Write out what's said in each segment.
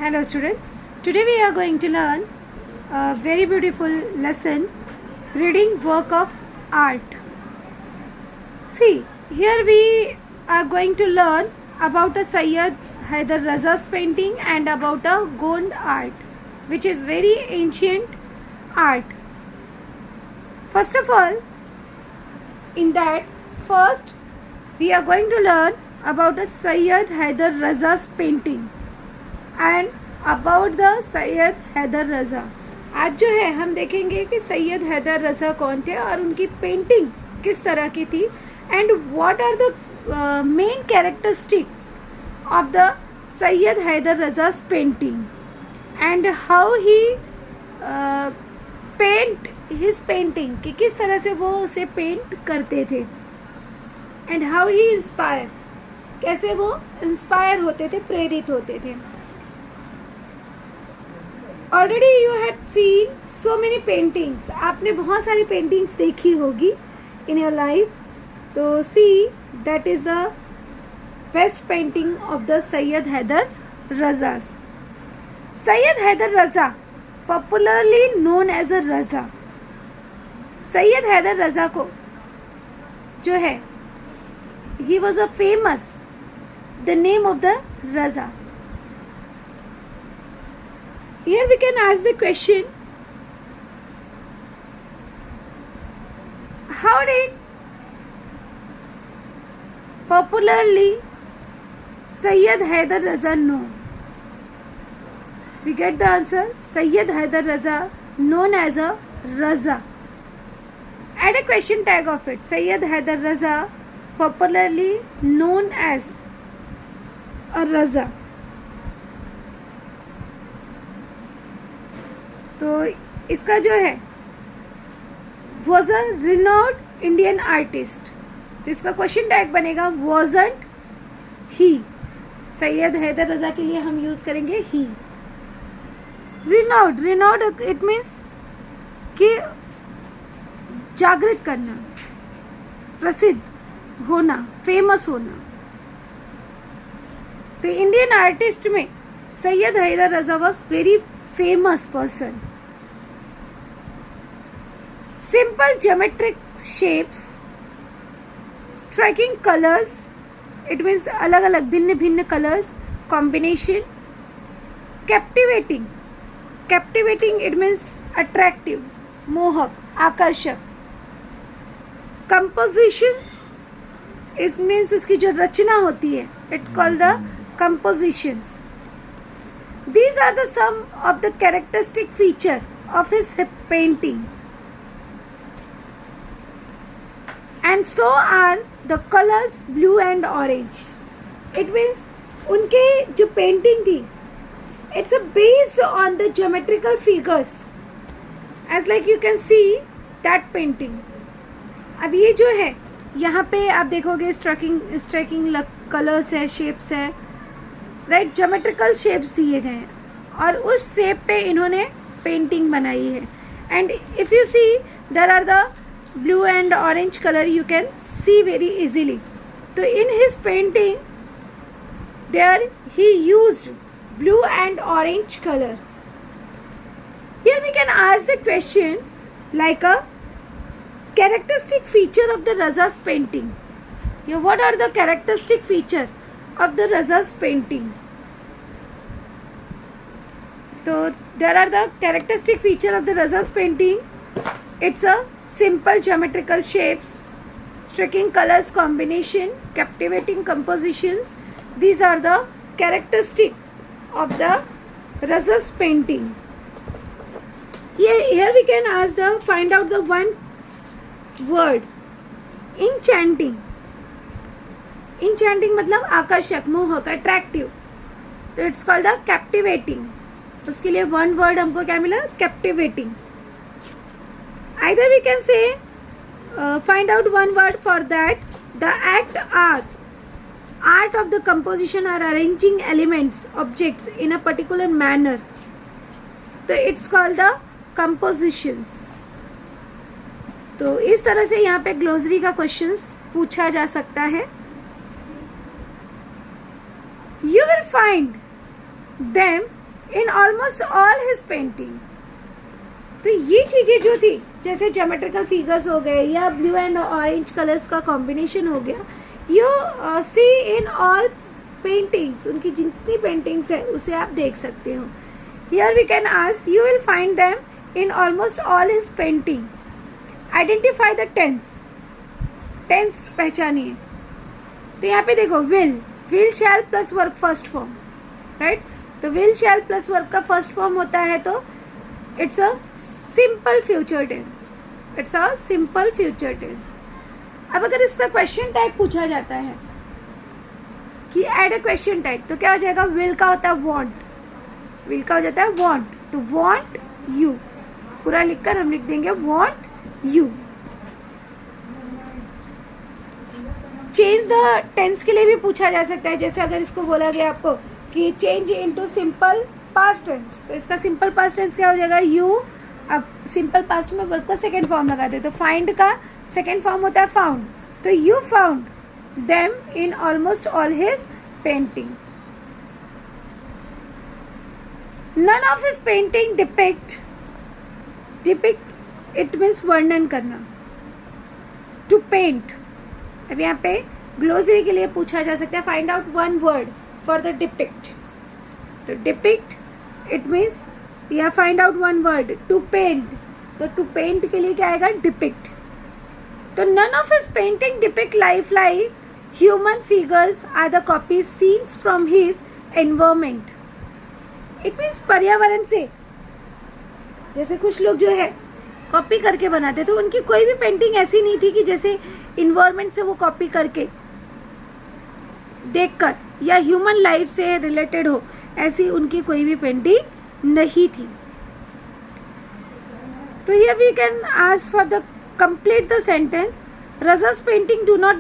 Hello students, today we are going to learn a very beautiful lesson, reading work of art. See, here we are going to learn about a Sayyid Haider Raza's painting and about a Gond art, which is very ancient art. First of all, in that first we are going to learn about a Sayyid Haider Raza's painting and about the Sayyid Haider Raza. आज जो है हम देखेंगे कि सैयद हैदर रज़ा कौन थे और उनकी पेंटिंग किस तरह की थी and what are the main characteristic of the Sayyid Haider Raza's painting and how he paint his painting, कि किस तरह से वो उसे पेंट करते थे एंड हाउ ही इंस्पायर, कैसे वो इंस्पायर होते थे, प्रेरित होते थे. Already you had seen so many paintings, आपने बहुत सारी पेंटिंग्स देखी होगी इन योर लाइफ. तो see that is the best painting of the Sayyid Haider Raza. Sayyid Haider Raza popularly known as a Raza. Sayyid Haider Raza को जो है he was a famous the name of the Raza. Here we can ask the question, how did popularly Sayyid Haider Raza known? We get the answer, Sayyid Haider Raza known as a Raza. Add a question tag of it. Sayyid Haider Raza popularly known as a Raza. तो इसका जो है was a renowned Indian artist. तो इसका question tag बनेगा wasn't ही. सैयद हैदर रज़ा के लिए हम यूज़ करेंगे ही. रिनोड, रिनोड इट मीन्स कि जागृत करना, प्रसिद्ध होना, फेमस होना. तो इंडियन आर्टिस्ट में Sayyid Haider Raza was very famous person. Simple geometric shapes, striking colors, it means अलग अलग भिन्न भिन्न colors, combination, captivating, captivating it means attractive, मोहक, आकर्षक. Compositions it means उसकी जो रचना होती है, it called the compositions. These are the some of the characteristic feature of his painting, and so are the colors blue and orange. It means उनके जो painting थी, it's based on the geometrical figures, as like you can see that painting. अब ये जो है यहाँ पे आप देखोगे striking colors है, shapes है, राइट, ज्योमेट्रिकल शेप्स दिए गए हैं और उस शेप पे इन्होंने पेंटिंग बनाई है. And if you see there are the blue and orange colour, you can see very easily. तो in his painting there he used blue and orange colour. Here we can ask the question like a characteristic feature of the Raza's painting. What are the characteristic feature of the Raza's painting? So there are the characteristic feature of the Raza's painting. It's a simple geometrical shapes, striking colors combination, captivating compositions. These are the characteristic of the Raza's painting. Here we can find out the one word, enchanting. Enchanting मतलब आकर्षक, मोहक, attractive. तो it's called the captivating. उसके लिए one word हमको क्या मिला, captivating. Either we can say find out one word for that. The act art of the composition or arranging elements objects in a particular manner. तो it's called the compositions. तो इस तरह से यहाँ पे ग्लोसरी का क्वेश्चंस पूछा जा सकता है. You will find them almost all his painting. तो ये चीज़ें जो थी, जैसे ज्योमेट्रिकल फिगर्स हो गए या ब्लू एंड ऑरेंज कलर्स का कॉम्बिनेशन हो गया, you see in all paintings. उनकी जितनी पेंटिंग्स है उसे आप देख सकते हो. Here we can ask, you will find them in almost all his painting. Identify the tense. Tense पहचानिए. तो यहाँ पे देखो, will shall plus verb first form, right. तो विल शैल प्लस वर्क का फर्स्ट फॉर्म होता है, तो it's a simple future tense. It's a simple future tense. अब अगर इसका क्वेश्चन टाइप पूछा जाता है कि ऐड अ क्वेश्चन टाइप, तो क्या हो जाएगा? विल का होता है वॉन्ट. विल का हो जाता है वॉन्ट. तो वॉन्ट यू पूरा लिखकर हम लिख देंगे want you. Change the tense के लिए भी पूछा जा सकता है. जैसे अगर इसको बोला गया आपको कि change into simple past tense, तो इसका सिंपल पास्ट टेंस क्या हो जाएगा? यू. अब सिंपल पास्ट में वर्ब का सेकेंड फॉर्म लगाते हैं, तो फाइंड का सेकेंड फॉर्म होता है फाउंड. तो you found them in almost all his painting. None of his painting depict. Depict it means वर्णन करना. To paint. अब यहाँ पे ग्लोसरी के लिए पूछा जा सकता है, find out one word for the depict. तो डिपिक्ट इट मीन्स, या find out one word. To paint. तो टू पेंट के लिए क्या आएगा? डिपिक्ट. तो none of his painting depict life like human figures or the copies scenes from his environment. It means पर्यावरण से. जैसे कुछ लोग जो है कॉपी करके बनाते, तो उनकी कोई भी पेंटिंग ऐसी नहीं थी कि जैसे इन्वायरमेंट से वो कॉपी करके देखकर या ह्यूमन लाइफ से रिलेटेड हो, ऐसी उनकी कोई भी पेंटिंग नहीं थी. तो here we can ask for the complete the sentence. Raza's painting do not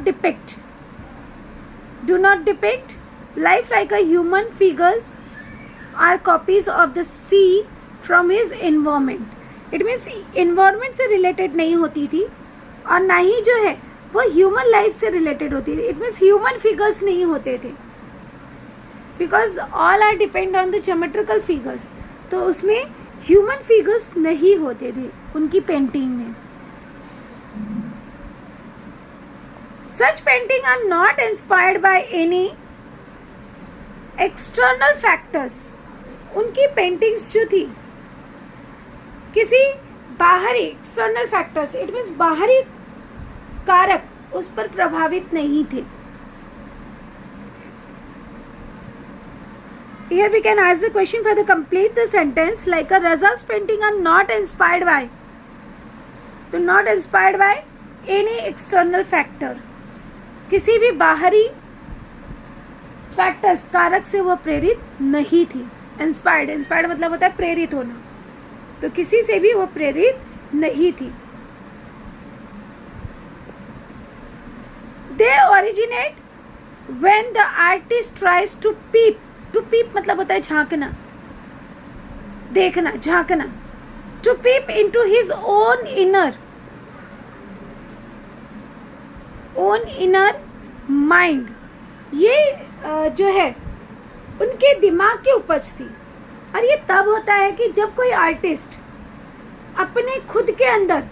depict life like a human figures are copies of the scene from his environment. It means environment से related नहीं होती थी, और ना ही जो है वो ह्यूमन लाइफ से रिलेटेड होती थी. इट मीन्स ह्यूमन फिगर्स नहीं होते थे, because all are depend on the geometrical figures. तो उसमें ह्यूमन फिगर्स नहीं होते थे उनकी पेंटिंग में. Such painting are not inspired by any external factors. उनकी पेंटिंग्स जो थी किसी बाहरी एक्सटर्नल फैक्टर्स, इट मीन्स बाहरी कारक उस पर प्रभावित नहीं थे. Here we can ask the question for the complete the sentence, like a Raza's painting are not inspired by. तो not inspired by any external factor. किसी भी बाहरी फैक्टर्स कारक से वह प्रेरित नहीं थी. इंस्पायर्ड मतलब होता है प्रेरित होना. तो किसी से भी वो प्रेरित नहीं थी. They originate when the artist tries to peep. To peep मतलब होता है झांकना, देखना, झांकना. To peep into his own inner mind. ये जो है उनके दिमाग की उपज थी. और ये तब होता है कि जब कोई आर्टिस्ट अपने खुद के अंदर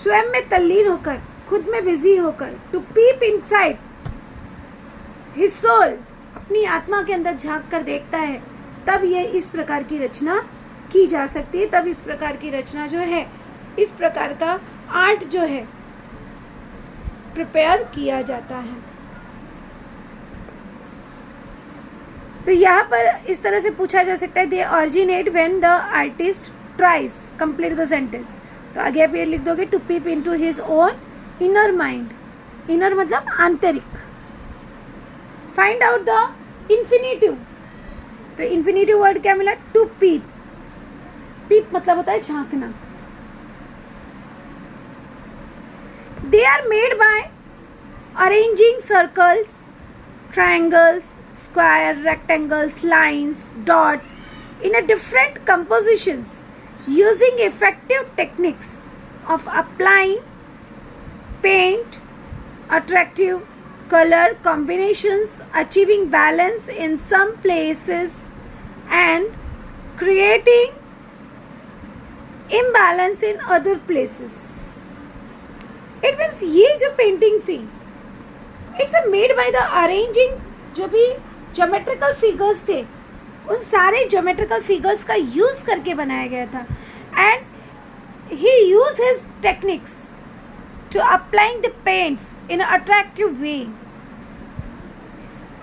स्वयं में तल्लीन होकर, खुद में बिजी होकर, to peep inside his soul, अपनी आत्मा के अंदर झांक कर देखता है, तब ये इस प्रकार की रचना की जा सकती है. तब इस प्रकार की रचना जो है, इस प्रकार का आर्ट जो है प्रिपेयर किया जाता है. तो यहाँ पर इस तरह से पूछा जा सकता है, they originate when the artist tries. Complete the sentence. तो आगे आप ये लिख दोगे, to peep into his own inner mind. Inner मतलब आंतरिक. Find out the infinitive. तो इन्फिनेटिव वर्ड क्या मिला? To peep. पीप मतलब होता है झांकना. They are made by arranging circles, triangles, square, rectangles, lines, dots in a different compositions using effective techniques of applying paint, attractive color combinations, achieving balance in some places and creating imbalance in other places. It means ये जो painting थी, it's made by the arranging जो भी geometrical figures थे, उन सारे geometrical figures का use करके बनाया गया था, and he used his techniques to applying the paints in an attractive way.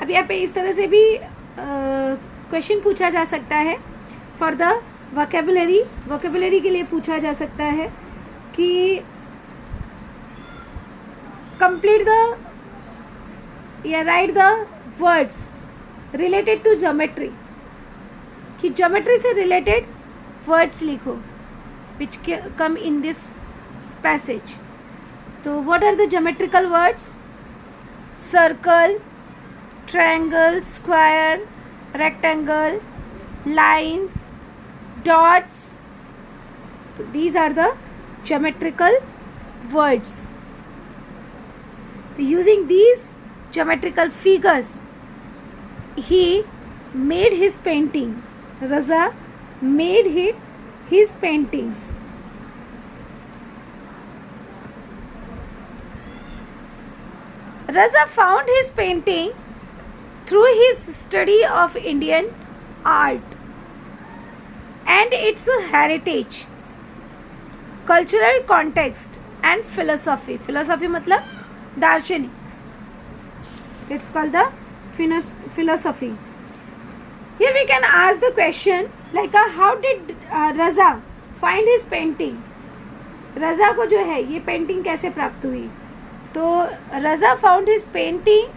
अब यहाँ पे इस तरह से भी क्वेश्चन पूछा जा सकता है फॉर द वोकेबुलरी के लिए पूछा जा सकता है कि कंप्लीट द या write the words related to geometry, कि ज्योमेट्री से रिलेटेड वर्ड्स लिखो which come in this passage. तो what are the geometrical words? Circle, triangle, square, rectangle, lines, dots. So these are the geometrical words. So using these geometrical figures, he made his painting. Raza made his paintings. Raza found his painting through his study of Indian art and its heritage, cultural context and philosophy. Philosophy मतलब दार्शनिक. It's called the philosophy. Here we can ask the question like how did Raza find his painting? रज़ा को जो है ये painting कैसे प्राप्त हुई? तो Raza found his painting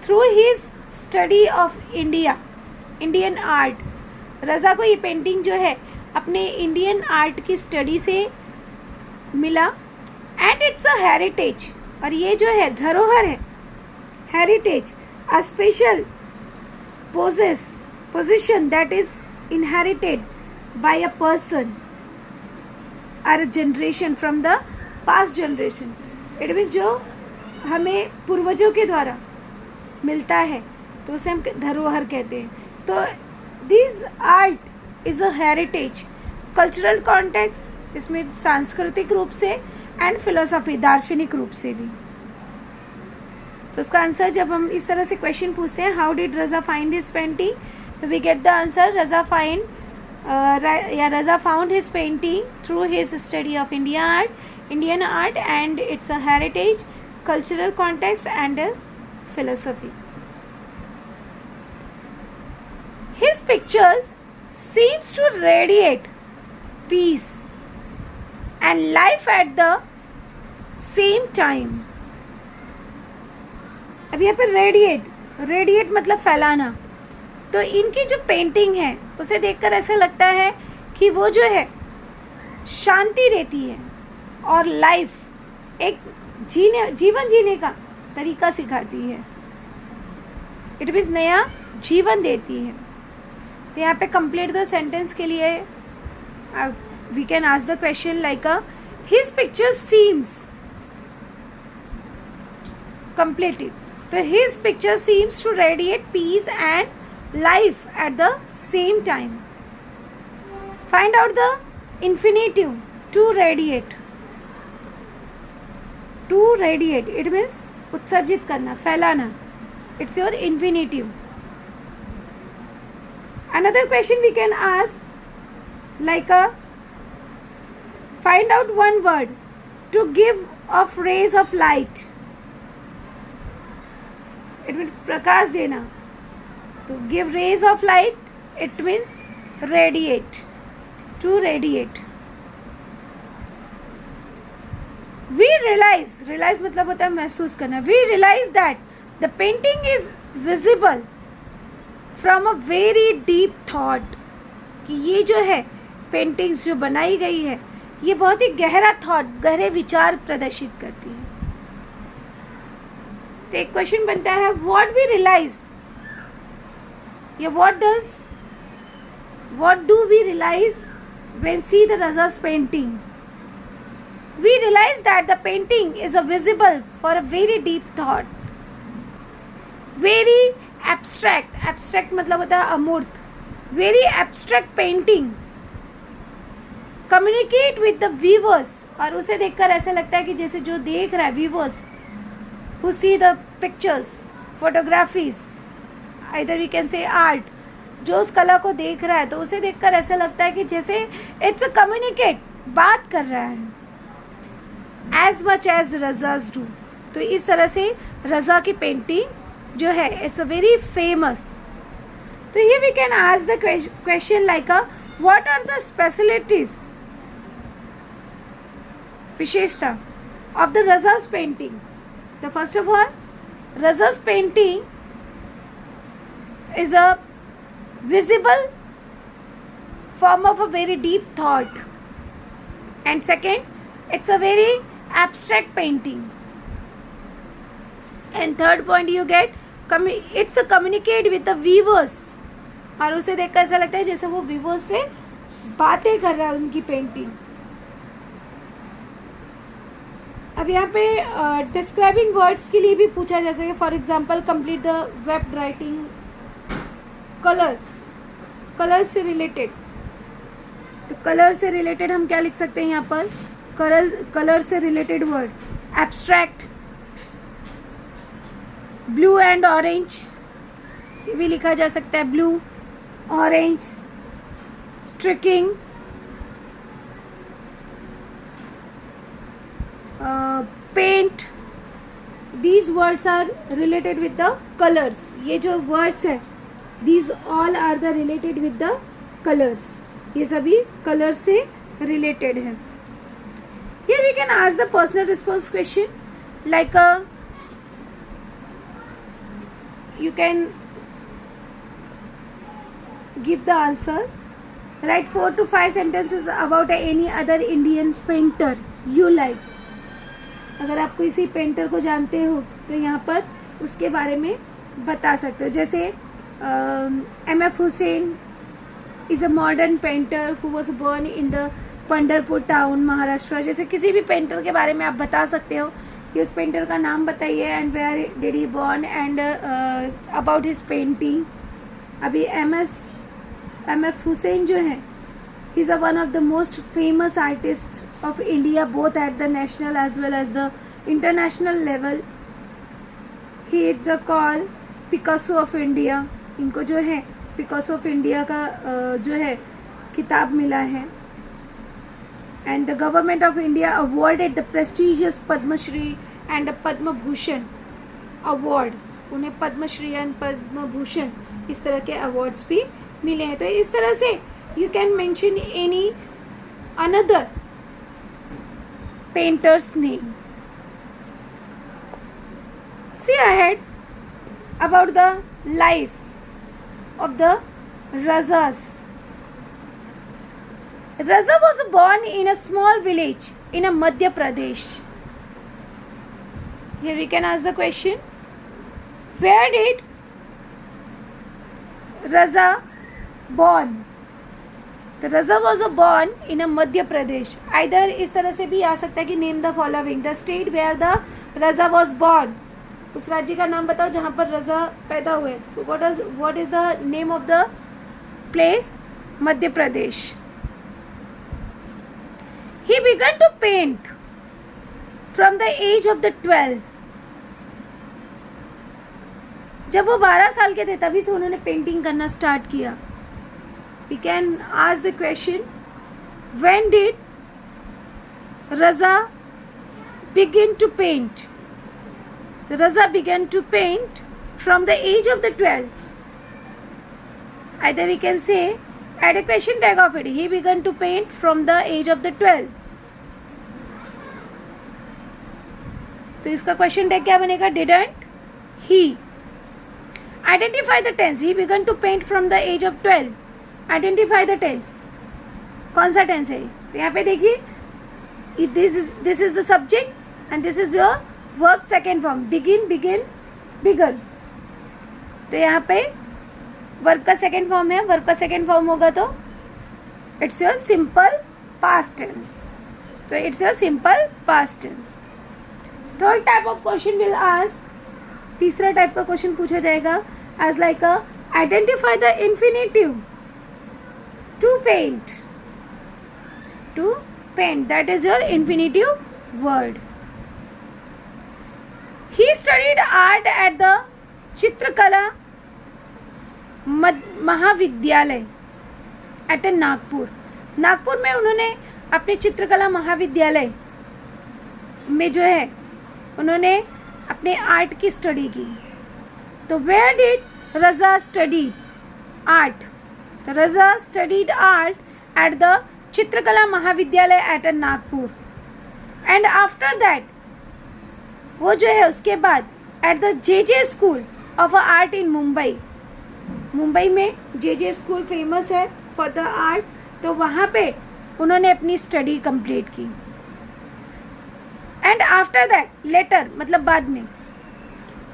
through his study of Indian art. Raza को ये पेंटिंग जो है अपने इंडियन आर्ट की स्टडी से मिला. एंड इट्स अ हेरिटेज, और ये जो है धरोहर है. Heritage a special position that is inherited by a person और generation from the past generation. It means जो हमें पूर्वजों के द्वारा मिलता है तो उसे हम धरोहर कहते हैं. तो this art is a heritage. Cultural context इसमें सांस्कृतिक रूप से एंड फिलोसॉफी दार्शनिक रूप से भी. तो उसका आंसर जब हम इस तरह से क्वेश्चन पूछते हैं how did Raza find his painting, तो we get the answer Raza found his painting through his study of Indian art and it's a heritage, cultural context and philosophy. His pictures seems to radiate peace and life at the same time. अब यहाँ पे radiate मतलब फैलाना. तो इनकी जो painting है उसे देखकर ऐसा लगता है कि वो जो है शांति देती है और लाइफ एक जीवन जीने का तरीका सिखाती है. इट मीन्स नया जीवन देती है. तो यहाँ पे कंप्लीट द सेंटेंस के लिए we can ask the question like his picture seems completed. तो his picture seems to radiate peace and life at the same time. Find out the infinitive to radiate. To radiate it means उत्सर्जित करना, फैलाना. It's your infinitive. Another question we can ask like find out one word to give off rays of light. It means प्रकाश देना. to give rays of light, it means radiate, to radiate. We realize मतलब होता है महसूस करना. We realize that the painting is visible from a very deep thought. कि ये जो है पेंटिंग्स जो बनाई गई है ये बहुत ही गहरा थॉट, गहरे विचार प्रदर्शित करती है. तो एक क्वेश्चन बनता है व्हाट वी रियलाइज या what do we realize when see the Raza's painting. We realize that the painting is visible for a very deep thought, very abstract. Abstract मतलब होता है अमूर्त, very abstract painting, communicate with the viewers, और उसे देखकर ऐसा लगता है कि जैसे जो देख रहा है viewers who see the pictures, photographies, either we can say art, जो उस कला को देख रहा है तो उसे देखकर ऐसा लगता है कि जैसे इट्स अ कम्युनिकेट, बात कर रहा है एज मच एज रजाज डू। तो इस तरह से रजा की पेंटिंग जो है इट्स अ वेरी फेमस। तो ये we can ask the question like what are the specialities, विशेषता of the Raza's painting. The first of all, Raza's painting is a visible form of a very deep thought, and second, it's a very abstract painting, and third point you get it's a communicate with the viewers, और उसे देखकर ऐसा लगता है जैसे वो viewers से बातें कर रहा है उनकी पेंटिंग। अब यहाँ पे डिस्क्राइबिंग वर्ड्स के लिए भी पूछा जा सके, for example complete the web writing, colours, colours से रिलेटेड। तो कलर से रिलेटेड हम क्या लिख सकते हैं यहाँ पर, कलर से related word abstract, blue and orange, ये भी लिखा जा सकता है, blue orange, striking, paint, these words are related with the colors। ये जो words है these all are the related with the colors, ये सभी colors से related है। Here we can ask the personal response question like you can give the answer, write 4 to 5 sentences about any other Indian painter you like। अगर आप किसी painter को जानते हो तो यहाँ पर उसके बारे में बता सकते हो, जैसे M.F. Husain is a modern painter who was born in the Pandharpur town Maharashtra. जैसे किसी भी पेंटर के बारे में आप बता सकते हो कि उस पेंटर का नाम बताइए and where did he born and about his painting. अभी M.F. हुसैन जो है he is one of the most famous artists of India both at the national as well as the international level। he is the called Picasso of India। इनको जो है Picasso of India का जो है खिताब मिला है। and the government of India awarded the prestigious Padma Shri and Padma Bhushan award। उन्हें पद्म श्री एंड पद्म भूषण इस तरह के अवार्ड्स भी मिले हैं। तो इस तरह से you can mention any another painter's name। See ahead about the life of the Razas। Raza was born in a small village in a Madhya Pradesh। Here we can ask the question, where did Raza born? The Raza was born in a Madhya Pradesh। Either इस तरह से भी आ सकता है कि name the following the state where the Raza was born। उस राज्य का नाम बताओ जहाँ पर रजा पैदा हुए। तो what is the name of the place? Madhya Pradesh. He began to paint from the age of the 12। जब वो 12 साल के थे तभी से उन्होंने पेंटिंग करना स्टार्ट किया। We can ask the question, when did Raza begin to paint? The Raza began to paint from the age of the 12। Either we can say add a question tag of it, he began to paint from the age of the 12। तो इसका question tag क्या बनेगा, didn't he। Identify the tense, he began to paint from the age of 12। Identify the tense, कौन सा tense है? तो यहाँ पे देखिए this is the subject and this is your verb second form, begin begin began. तो यहाँ पे वर्ब का सेकेंड फॉर्म है, वर्ब का सेकेंड फॉर्म होगा तो it's your simple past tense. तो it's your simple past tense. Third type of question will ask, तीसरा टाइप का क्वेश्चन पूछा जाएगा as like identify the infinitive To paint. To paint. That is your infinitive word. He studied art at the चित्रकला Mahavidyalaya at Nagpur. Nagpur में उन्होंने अपने चित्रकला महाविद्यालय में जो है उन्होंने अपने आर्ट की स्टडी की. तो where did Raza study art? Raza studied art at the Chitrakala Mahavidyalaya at Nagpur. And after that वो जो है उसके बाद at the J school of art in Mumbai. Mumbai में जे स्कूल फेमस है फॉर द आर्ट. तो वहाँ पे उन्होंने अपनी स्टडी कंप्लीट की. एंड आफ्टर दैट लेटर मतलब बाद में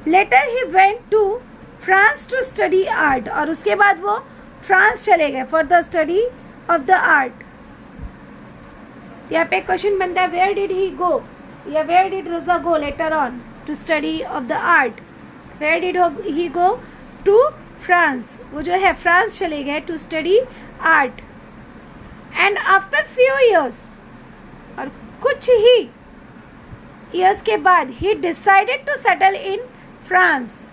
later he went to France to study art. और उसके बाद वो फ्रांस चले गए for the study of the art. यहाँ पे क्वेश्चन बनता है वेयर डिड ही गो या where did Raza go later on to study of the art. Where did he go? To France. वो जो है फ्रांस चले गए to study art. And after few years और कुछ ही ईयर्स के बाद he decided to settle in France.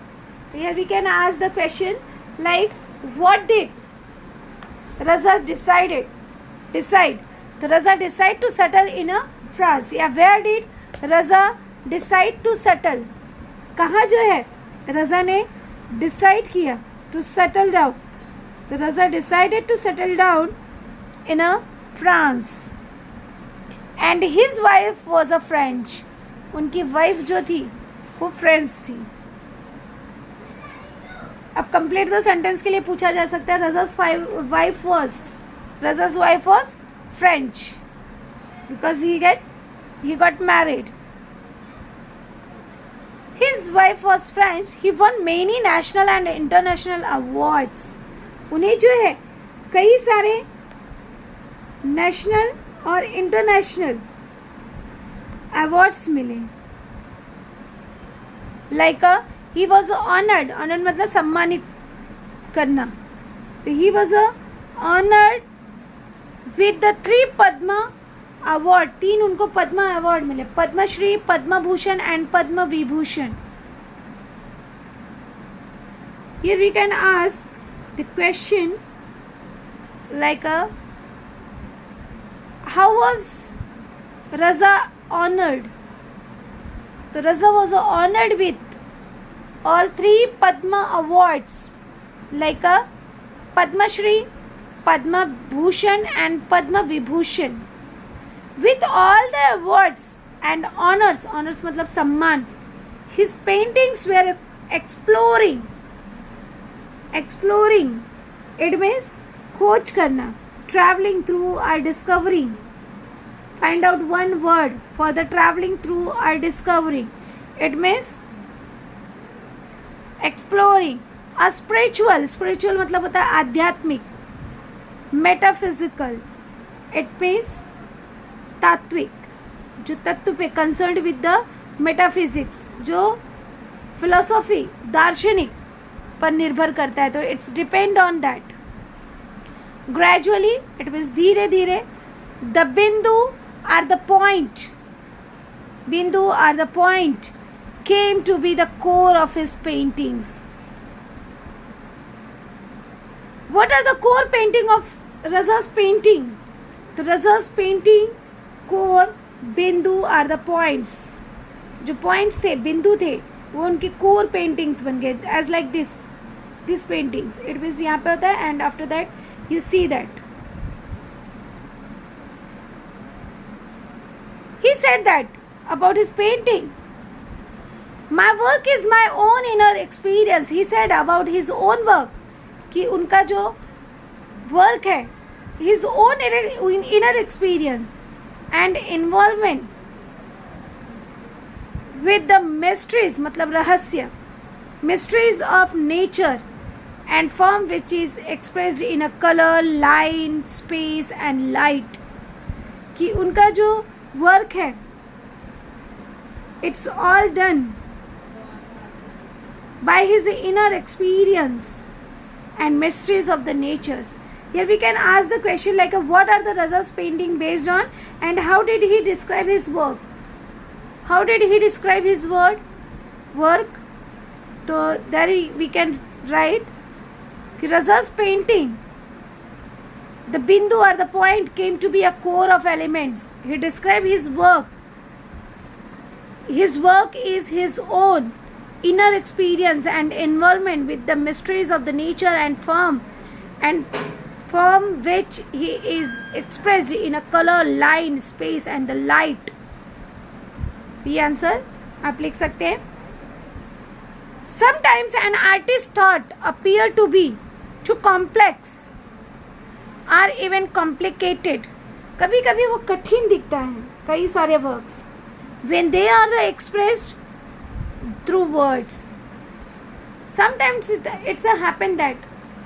Here we can ask the question like what did Raza decide. तो Raza decide to settle in a France या where did Raza decide to settle. कहाँ जो है रजा ने डिसाइड किया टू सेटल डाउन. तो Raza decided to settle down in a France. And his wife was a French. उनकी wife जो थी वो फ्रेंच थी. अब कंप्लीट द सेंटेंस के लिए पूछा जा सकता है Raza's wife was French because he got married. His wife was French. He won many national and international awards. उन्हें जो है कई सारे नेशनल और इंटरनेशनल अवार्ड्स मिले. Like he was honoured. Honoured मतलब सम्मानित करना. तो he was honoured with the 3 Padma award. 3 उनको पद्मा अवार्ड मिले. Padmashri, Padma Bhushan and Padma Vibhushan. Here we can ask the question like how was Raza honored? So Raza was honored with all 3 Padma awards like Padma Shri, Padma Bhushan and Padma Vibhushan. With all the awards and honors मतलब सम्मान, his paintings were exploring. It means खोज करना. Traveling through or discovering. Find out one word for the traveling through or discovering. It means exploring. A spiritual मतलब होता है आध्यात्मिक. Metaphysical. It means तात्विक. जो तत्व पे कंसर्न्ड विद द मेटाफिजिक्स, जो फिलोसॉफी दार्शनिक पर निर्भर करता है. तो it's depend on that. Gradually it means धीरे धीरे. The bindu are the point came to be the core of his paintings. What are the core painting of Raza's painting? तो Raza's painting core bindu are the points. जो points थे, बिंदु थे, वो उनके core paintings बन गए. As like this paintings. It means यहाँ पे होता है and after that you see that. He said that about his painting, my work is my own inner experience. He said about his own work कि उनका जो work है his own inner experience and involvement with the mysteries मतलब रहस्य, mysteries of nature and form which is expressed in a color, line, space and light. कि उनका जो work है it's all done by his inner experience and mysteries of the natures. Here we can ask the question like what are the Raza's painting based on and how did he describe his work? How did he describe his work? So there we can write Raza's painting. The bindu or the point came to be a core of elements. He described his work. His work is his own inner experience and involvement with the mysteries of the nature and form which he is expressed in a color, line, space and the light. ये answer आप लिख सकते हैं. Sometimes an artist's thought appear to be too complex or even complicated. कभी कभी वो कठिन दिखता है कई सारे works when they are expressed through words. Sometimes it's a happen that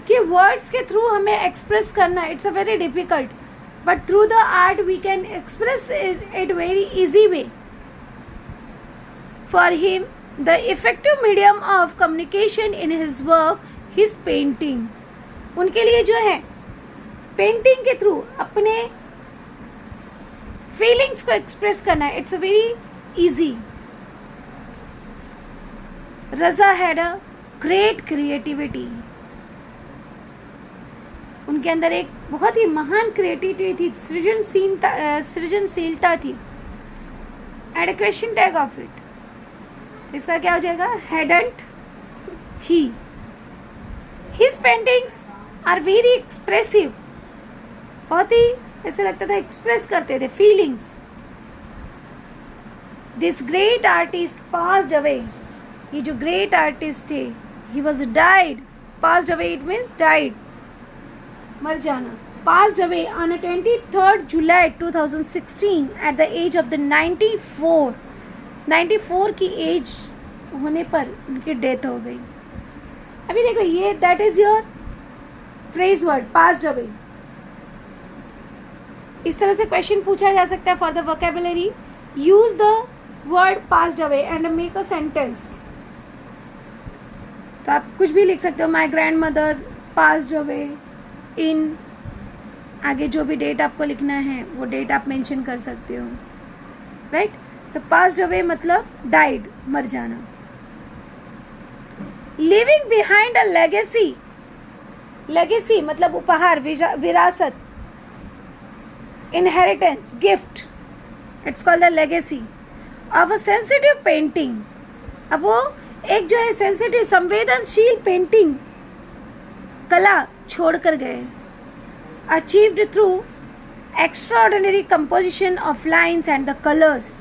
कि words के through हमें express करना it's a very difficult, but through the art we can express it very easy way. For him, the effective medium of communication in his work is painting. उनके लिए जो है painting के through अपने feelings को express करना है it's a very easy. Raza had a great creativity. उनके अंदर एक बहुत ही महान क्रिएटिविटी थी, सृजनशीलता थी. Add a question tag of it. इसका क्या हो जाएगा? Hadn't he. His paintings are very expressive. बहुत ही ऐसे लगता था एक्सप्रेस करते थे feelings. This great artist passed away. ये जो ग्रेट आर्टिस्ट थे he was died. Passed away it means died, मर जाना. Passed away on 23 July 2016 at the age of the 94. 94 की एज होने पर उनकी डेथ हो गई. अभी देखो ये that is your phrase word passed away. इस तरह से क्वेश्चन पूछा जा सकता है for the vocabulary. Use the word passed away and make a sentence. तो आप कुछ भी लिख सकते हो. My grand mother passed away in. आगे जो भी डेट आपको लिखना है वो डेट आप मेंशन कर सकते हो. राइट. तो पास्ड अवे मतलब डाइड, मर जाना. Living behind a legacy. Legacy मतलब उपहार, विरासत, inheritance, gift. It's called a legacy of a sensitive painting. अब वो एक जो है सेंसिटिव संवेदनशील पेंटिंग कला छोड़ कर गए. Achieved through extraordinary composition of lines and the colours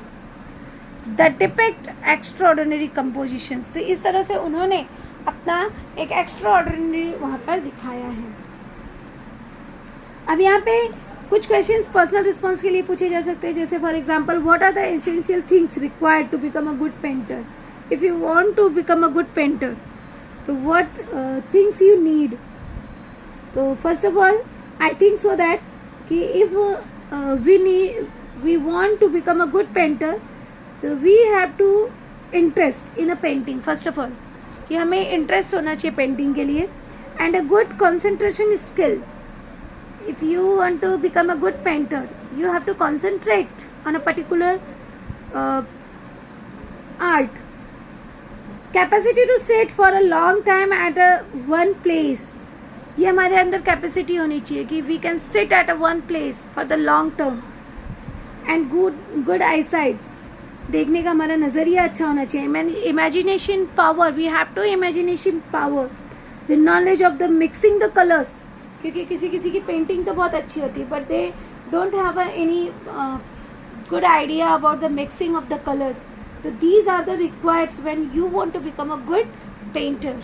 that depict extraordinary compositions. तो इस तरह से उन्होंने अपना एक एक्स्ट्राऑर्डिनरी वहाँ पर दिखाया है. अब यहाँ पे कुछ क्वेश्चंस पर्सनल रिस्पॉन्स के लिए पूछे जा सकते हैं. जैसे for example what are the essential things required to become a good painter. If you want to become a good painter तो व्हाट थिंग्स यू नीड. तो first of all I think so that कि if we want to become a good painter तो we have to interest in a painting. First of all कि हमें interest होना चाहिए painting के लिए. And a good concentration skill. If you want to become a good painter, you have to concentrate on a particular art. Capacity to sit for a long time at a one place. ये हमारे अंदर capacity होनी चाहिए कि we can sit at a one place for the long term. And good eyesight. देखने का हमारा नज़रिया अच्छा होना चाहिए. Imagination power. We have to imagination power. The knowledge of the mixing the colors. क्योंकि किसी किसी की पेंटिंग तो बहुत अच्छी होती है but they don't have any good idea about the mixing of the colours. तो these are the requireds when you want to become a good painter.